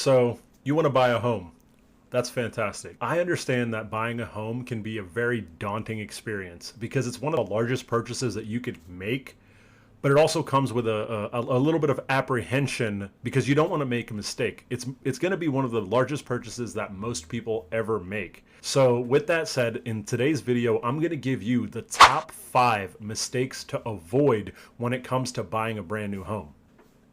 So you want to buy a home. That's fantastic. I understand that buying a home can be a very daunting experience because it's one of the largest purchases that you could make, but it also comes with a little bit of apprehension because you don't want to make a mistake. It's going to be one of the largest purchases that most people ever make. So with that said, in today's video, I'm going to give you the top 5 mistakes to avoid when it comes to buying a brand new home.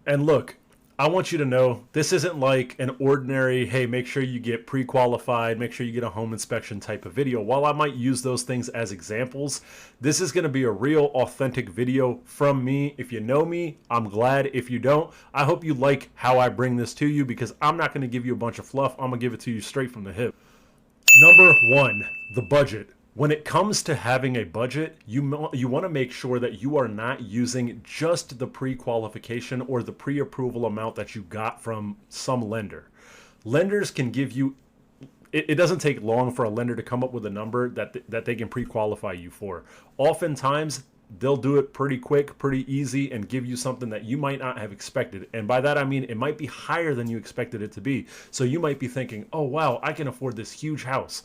And look, I want you to know this isn't like an ordinary, hey, make sure you get pre-qualified, make sure you get a home inspection type of video. While I might use those things as examples, this is going to be a real authentic video from me. If you know me, I'm glad. If you don't, I hope you like how I bring this to you because I'm not going to give you a bunch of fluff. I'm going to give it to you straight from the hip. Number 1, the budget. When it comes to having a budget, you want to make sure that you are not using just the pre-qualification or the pre-approval amount that you got from some lender. Lenders can give you, it doesn't take long for a lender to come up with a number that they can pre-qualify you for. Oftentimes, they'll do it pretty quick, pretty easy, and give you something that you might not have expected. And by that, I mean it might be higher than you expected it to be. So you might be thinking, oh, wow, I can afford this huge house.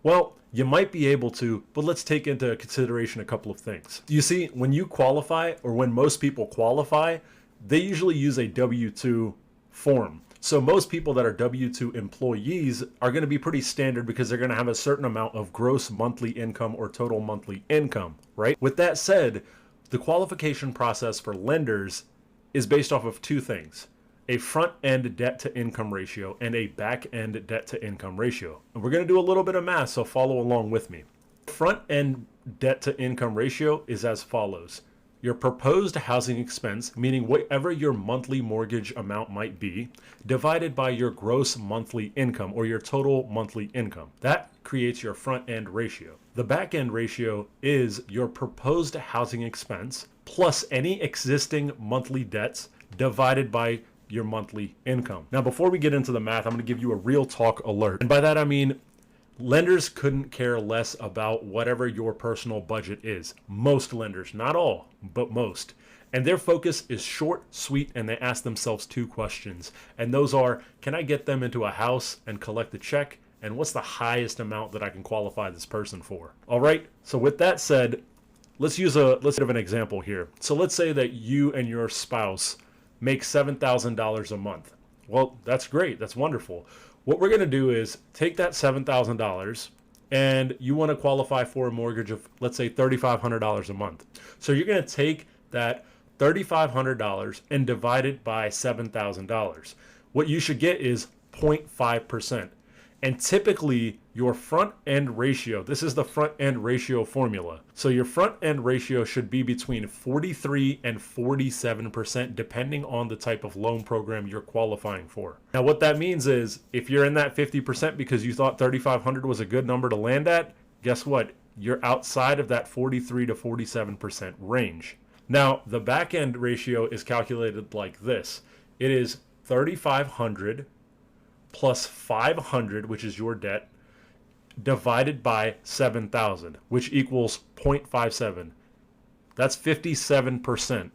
Well, you might be able to, but let's take into consideration a couple of things. You see, when you qualify, or when most people qualify, they usually use a W-2 form. So most people that are W-2 employees are going to be pretty standard because they're going to have a certain amount of gross monthly income or total monthly income, right? With that said, the qualification process for lenders is based off of 2 things. A front-end debt-to-income ratio and a back-end debt-to-income ratio. And we're going to do a little bit of math, so follow along with me. Front-end debt-to-income ratio is as follows. Your proposed housing expense, meaning whatever your monthly mortgage amount might be, divided by your gross monthly income or your total monthly income. That creates your front-end ratio. The back-end ratio is your proposed housing expense plus any existing monthly debts divided by your monthly income. Now, before we get into the math, I'm going to give you a real talk alert. And by that, I mean, lenders couldn't care less about whatever your personal budget is. Most lenders, not all, but most. And their focus is short, sweet, and they ask themselves 2 questions. And those are, can I get them into a house and collect a check? And what's the highest amount that I can qualify this person for? All right. So with that said, let's have an example here. So let's say that you and your spouse make $7,000 a month. Well, that's great. That's wonderful. What we're going to do is take that $7,000 and you want to qualify for a mortgage of, let's say, $3,500 a month. So you're going to take that $3,500 and divide it by $7,000. What you should get is 0.5%. And typically your front end ratio, this is the front end ratio formula. So your front end ratio should be between 43 and 47% depending on the type of loan program you're qualifying for. Now what that means is if you're in that 50% because you thought 3,500 was a good number to land at, guess what? You're outside of that 43 to 47% range. Now the back end ratio is calculated like this. It is 3,500 plus 500, which is your debt, divided by 7,000, which equals 0.57. That's 57%.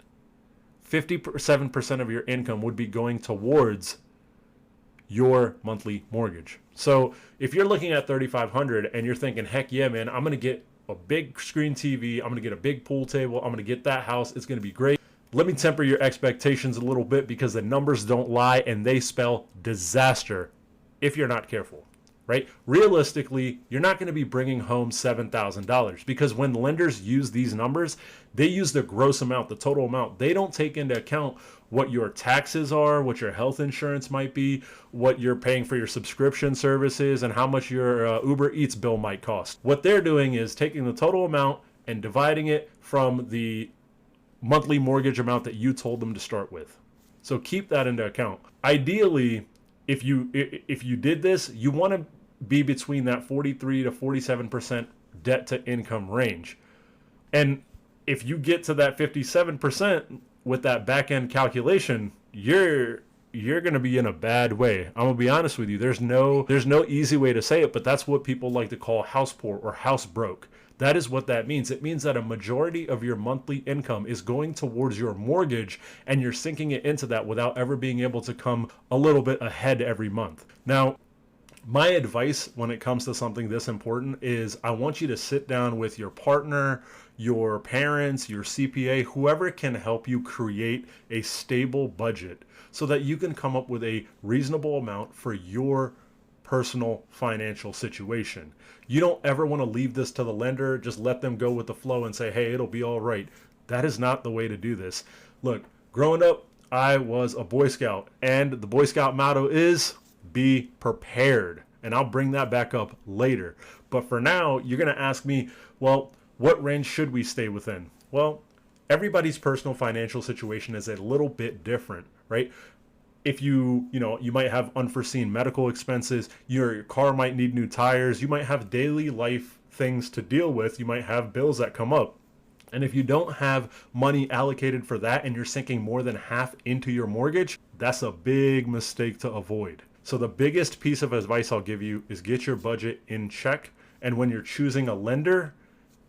57% of your income would be going towards your monthly mortgage. So if you're looking at 3,500 and you're thinking, heck yeah, man, I'm going to get a big screen TV, I'm going to get a big pool table, I'm going to get that house, it's going to be great. Let me temper your expectations a little bit because the numbers don't lie and they spell disaster if you're not careful, right? Realistically, you're not going to be bringing home $7,000 because when lenders use these numbers, they use the gross amount, the total amount. They don't take into account what your taxes are, what your health insurance might be, what you're paying for your subscription services, and how much your Uber Eats bill might cost. What they're doing is taking the total amount and dividing it from the monthly mortgage amount that you told them to start with. So keep that into account. Ideally, if you did this, you want to be between that 43 to 47% debt to income range. And if you get to that 57% with that back end calculation, you're going to be in a bad way. I'm going to be honest with you. There's no easy way to say it, but that's what people like to call house poor or house broke. That is what that means. It means that a majority of your monthly income is going towards your mortgage, and you're sinking it into that without ever being able to come a little bit ahead every month. Now, my advice when it comes to something this important is I want you to sit down with your partner, your parents, your CPA, whoever can help you create a stable budget so that you can come up with a reasonable amount for your personal financial situation. You don't ever want to leave this to the lender, just let them go with the flow and say, hey, it'll be all right. That is not the way to do this. Look, growing up, I was a Boy Scout, and the Boy Scout motto is be prepared. And I'll bring that back up later. But for now, you're going to ask me, well, what range should we stay within? Well, everybody's personal financial situation is a little bit different, right? If you might have unforeseen medical expenses, your car might need new tires, you might have daily life things to deal with, you might have bills that come up. And if you don't have money allocated for that and you're sinking more than half into your mortgage, that's a big mistake to avoid. So the biggest piece of advice I'll give you is get your budget in check. And when you're choosing a lender,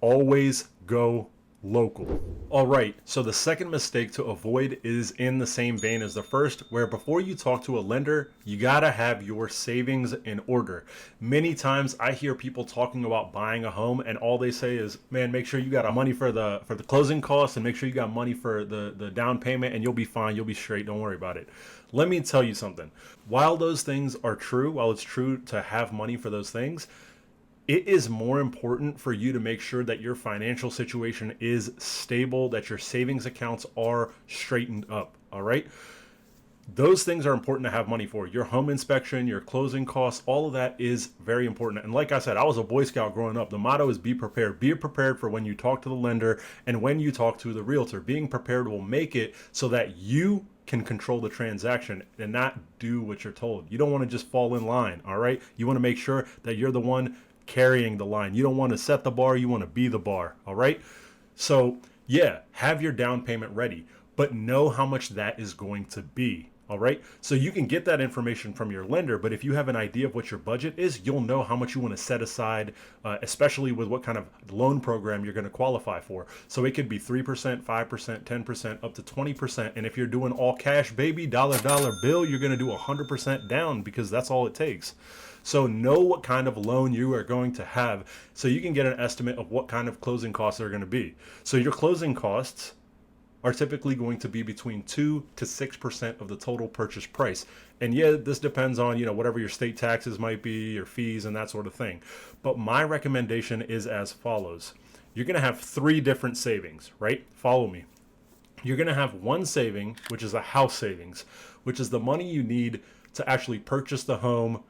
always go local. All right, so the second mistake to avoid is in the same vein as the first, where before you talk to a lender, you gotta have your savings in order. Many times I hear people talking about buying a home and all they say is, man, make sure you got money for the closing costs and make sure you got money for the down payment and you'll be fine, you'll be straight, don't worry about it. Let me tell you something. While those things are true, while it's true to have money for those things, it is more important for you to make sure that your financial situation is stable, that your savings accounts are straightened up, all right? Those things are important to have money for. Your home inspection, your closing costs, all of that is very important. And like I said, I was a Boy Scout growing up. The motto is be prepared. Be prepared for when you talk to the lender and when you talk to the realtor. Being prepared will make it so that you can control the transaction and not do what you're told. You don't want to just fall in line, all right? You want to make sure that you're the one carrying the line. You don't want to set the bar, you want to be the bar, all right? So yeah, have your down payment ready, but know how much that is going to be, all right? So you can get that information from your lender, but if you have an idea of what your budget is, you'll know how much you want to set aside, especially with what kind of loan program you're going to qualify for. So it could be 3%, 5%, 10%, up to 20. And if you're doing all cash, baby, dollar bill, you're going to do 100% down because that's all it takes. So know what kind of loan you are going to have so you can get an estimate of what kind of closing costs are going to be. So your closing costs are typically going to be between 2 to 6% of the total purchase price. And yeah, this depends on, whatever your state taxes might be, your fees and that sort of thing. But my recommendation is as follows. You're going to have 3 different savings, right? Follow me. You're going to have one saving, which is a house savings, which is the money you need to actually purchase the home.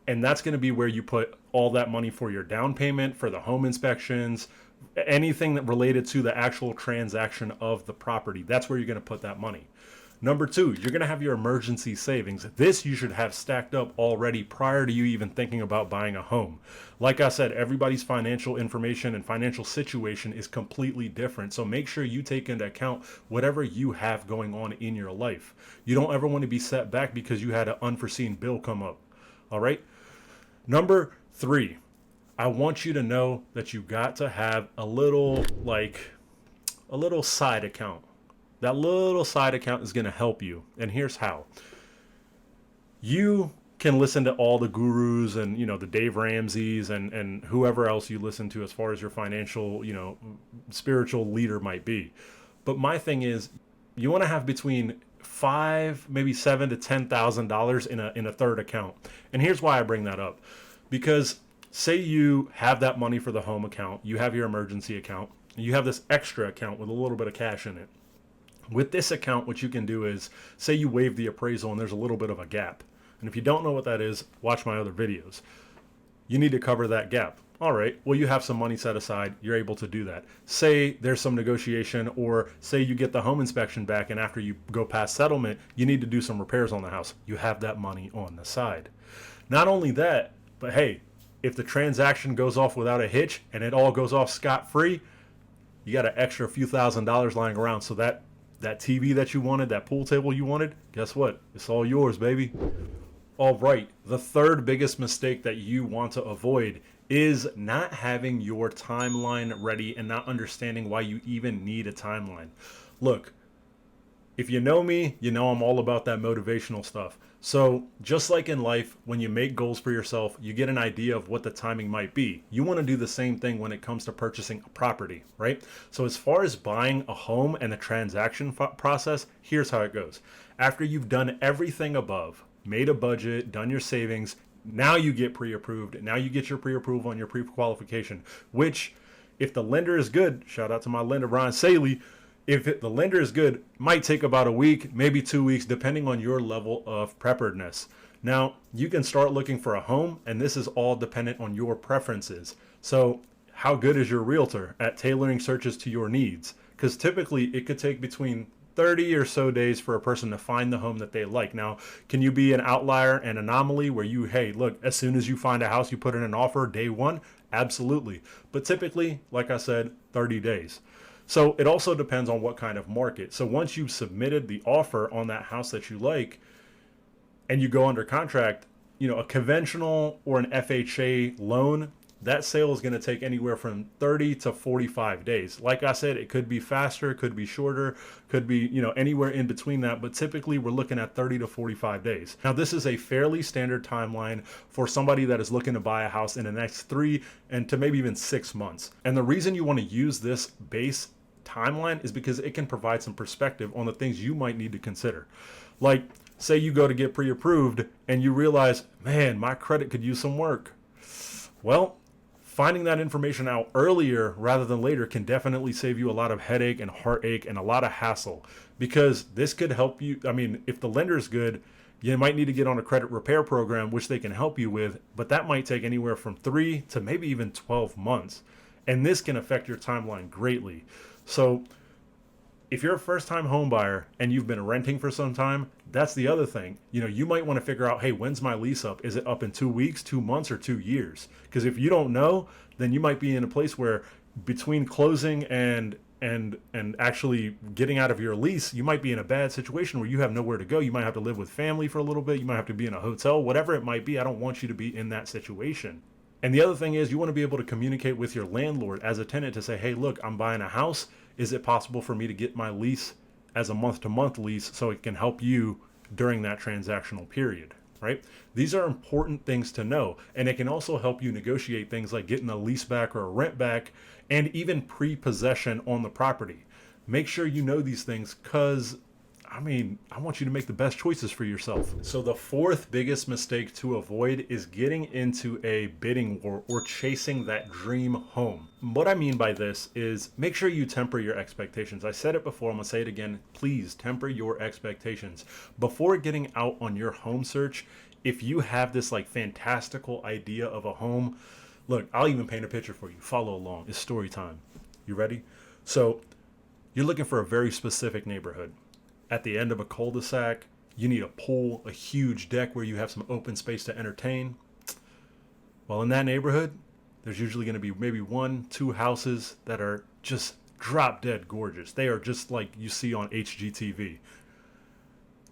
And that's going to be where you put all that money for your down payment, for the home inspections, anything that related to the actual transaction of the property. That's where you're going to put that money. Number 2, you're going to have your emergency savings. This you should have stacked up already prior to you even thinking about buying a home. Like I said, everybody's financial information and financial situation is completely different. So make sure you take into account whatever you have going on in your life. You don't ever want to be set back because you had an unforeseen bill come up. All right? Number 3, I want you to know that you got to have a little side account. That little side account is going to help you. And here's how. You can listen to all the gurus and, the Dave Ramseys and whoever else you listen to as far as your financial, spiritual leader might be. But my thing is, you want to have between $5, maybe $7,000 to $10,000 in a third account. And here's why I bring that up. Because say you have that money for the home account, you have your emergency account, and you have this extra account with a little bit of cash in it. With this account, what you can do is, say you waive the appraisal and there's a little bit of a gap. And if you don't know what that is, watch my other videos. You need to cover that gap. All right, well, you have some money set aside. You're able to do that. Say there's some negotiation, or say you get the home inspection back and after you go past settlement, you need to do some repairs on the house. You have that money on the side. Not only that, but hey, if the transaction goes off without a hitch and it all goes off scot-free, you got an extra few $1,000s lying around. So that TV that you wanted, that pool table you wanted, guess what? It's all yours, baby. All right, the third biggest mistake that you want to avoid is not having your timeline ready and not understanding why you even need a timeline. Look, if you know me, you know I'm all about that motivational stuff. So just like in life, when you make goals for yourself, you get an idea of what the timing might be. You want to do the same thing when it comes to purchasing a property, right? So as far as buying a home and the transaction process, here's how it goes. After you've done everything above, made a budget, done your savings, now you get pre-approved. Now you get your pre-approval and your pre-qualification, which if the lender is good, shout out to my lender, Brian Saley, the lender is good, might take about a week, maybe 2 weeks, depending on your level of preparedness. Now, you can start looking for a home, and this is all dependent on your preferences. So how good is your realtor at tailoring searches to your needs? Because typically it could take between 30 or so days for a person to find the home that they like. Now, can you be an outlier, an anomaly where hey, look, as soon as you find a house, you put in an offer day one? Absolutely. But typically, like I said, 30 days. So it also depends on what kind of market. So once you've submitted the offer on that house that you like and you go under contract, a conventional or an FHA loan, that sale is going to take anywhere from 30 to 45 days. Like I said, it could be faster, could be shorter, could be, anywhere in between that. But typically we're looking at 30 to 45 days. Now, this is a fairly standard timeline for somebody that is looking to buy a house in the next 3 and to maybe even 6 months. And the reason you want to use this base timeline is because it can provide some perspective on the things you might need to consider. Like, say you go to get pre-approved and you realize, man, my credit could use some work. Well, finding that information out earlier rather than later can definitely save you a lot of headache and heartache and a lot of hassle, because this could help you. I mean, if the lender is good, you might need to get on a credit repair program, which they can help you with, but that might take anywhere from 3 to maybe even 12 months. And this can affect your timeline greatly. So if you're a first-time home buyer and you've been renting for some time, that's the other thing. You might want to figure out, hey, when's my lease up? Is it up in 2 weeks, 2 months, or 2 years? Because if you don't know, then you might be in a place where between closing and actually getting out of your lease, you might be in a bad situation where you have nowhere to go. You might have to live with family for a little bit. You might have to be in a hotel, whatever it might be. I don't want you to be in that situation. And the other thing is, you want to be able to communicate with your landlord as a tenant to say, hey, look, I'm buying a house. Is it possible for me to get my lease as a month-to-month lease so it can help you during that transactional period, right? These are important things to know. And it can also help you negotiate things like getting a lease back or a rent back, and even pre-possession on the property. Make sure you know these things, because I want you to make the best choices for yourself. So the fourth biggest mistake to avoid is getting into a bidding war or chasing that dream home. What I mean by this is, make sure you temper your expectations. I said it before, I'm gonna say it again. Please temper your expectations. Before getting out on your home search, if you have this fantastical idea of a home, look, I'll even paint a picture for you. Follow along. It's story time. You ready? So you're looking for a very specific neighborhood. At the end of a cul-de-sac, you need a pool, a huge deck where you have some open space to entertain. Well, in that neighborhood, there's usually going to be maybe 1-2 houses that are just drop dead gorgeous. They are just like you see on HGTV.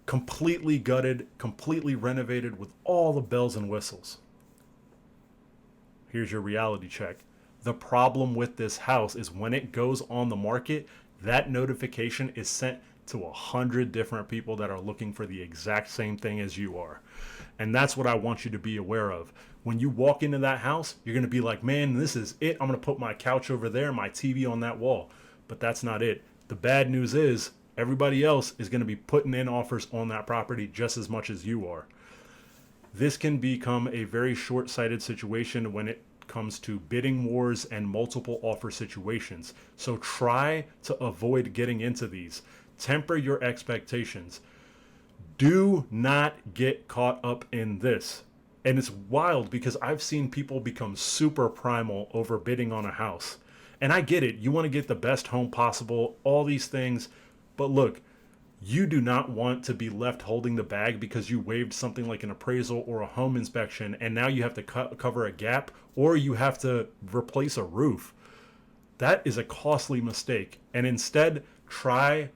Completely gutted, completely renovated with all the bells and whistles. Here's your reality check. The problem with this house is when it goes on the market, that notification is sent to 100 different people that are looking for the exact same thing as you are. And that's what I want you to be aware of. When you walk into that house, you're going to be like, man, this is it. I'm going to put my couch over there, my TV on that wall. But that's not it. The bad news is everybody else is going to be putting in offers on that property just as much as you are. This can become a very short-sighted situation when it comes to bidding wars and multiple offer situations. So try to avoid getting into these. Temper your expectations. Do not get caught up in this. And it's wild because I've seen people become super primal over bidding on a house. And I get it. You want to get the best home possible, all these things. But look, you do not want to be left holding the bag because you waived something like an appraisal or a home inspection, and now you have to cover a gap, or you have to replace a roof. That is a costly mistake. And instead, try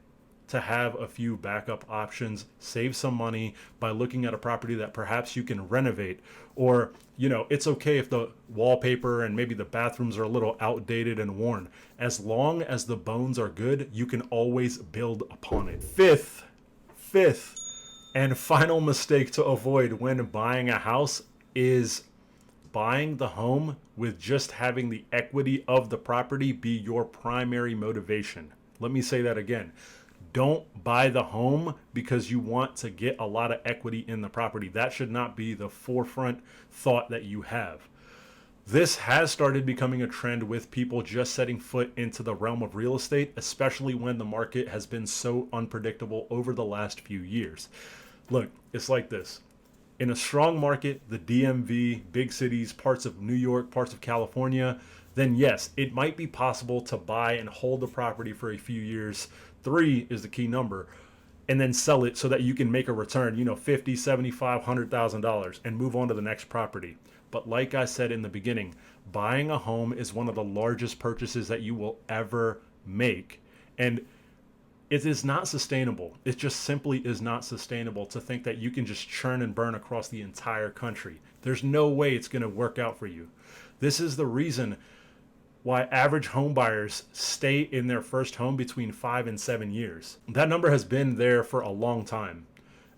to have a few backup options, save some money by looking at a property that perhaps you can renovate. Or, it's okay if the wallpaper and maybe the bathrooms are a little outdated and worn. As long as the bones are good, you can always build upon it. Fifth and final mistake to avoid when buying a house is buying the home with just having the equity of the property be your primary motivation. Let me say that again. Don't buy the home because you want to get a lot of equity in the property. That should not be the forefront thought that you have. This has started becoming a trend with people just setting foot into the realm of real estate, especially when the market has been so unpredictable over the last few years. Look, it's like this. In a strong market, the DMV, big cities, parts of New York, parts of California, then yes, it might be possible to buy and hold the property for a few years. 3 is the key number. And then sell it so that you can make a return, $50,000, $75,000, $100,000 and move on to the next property. But like I said in the beginning, buying a home is one of the largest purchases that you will ever make. And it is not sustainable. It just simply is not sustainable to think that you can just churn and burn across the entire country. There's no way it's going to work out for you. This is the reason why average home buyers stay in their first home between 5 and 7 years. That number has been there for a long time.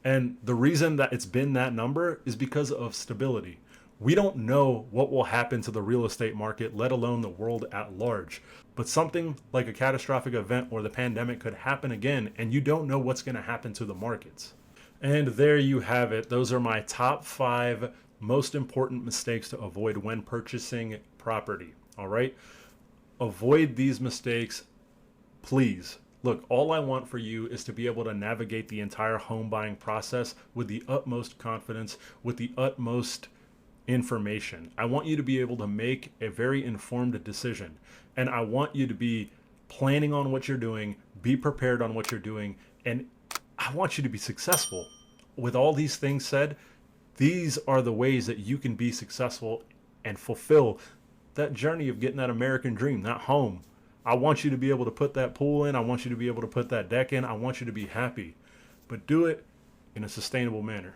And the reason that it's been that number is because of stability. We don't know what will happen to the real estate market, let alone the world at large. But something like a catastrophic event or the pandemic could happen again, and you don't know what's going to happen to the markets. And there you have it. Those are my top 5 most important mistakes to avoid when purchasing property. All right? Avoid these mistakes, please. Look, all I want for you is to be able to navigate the entire home buying process with the utmost confidence, with the utmost information. I want you to be able to make a very informed decision. And I want you to be planning on what you're doing, be prepared on what you're doing, and I want you to be successful. With all these things said, these are the ways that you can be successful and fulfill that journey of getting that American dream, that home. I want you to be able to put that pool in. I want you to be able to put that deck in. I want you to be happy, but do it in a sustainable manner.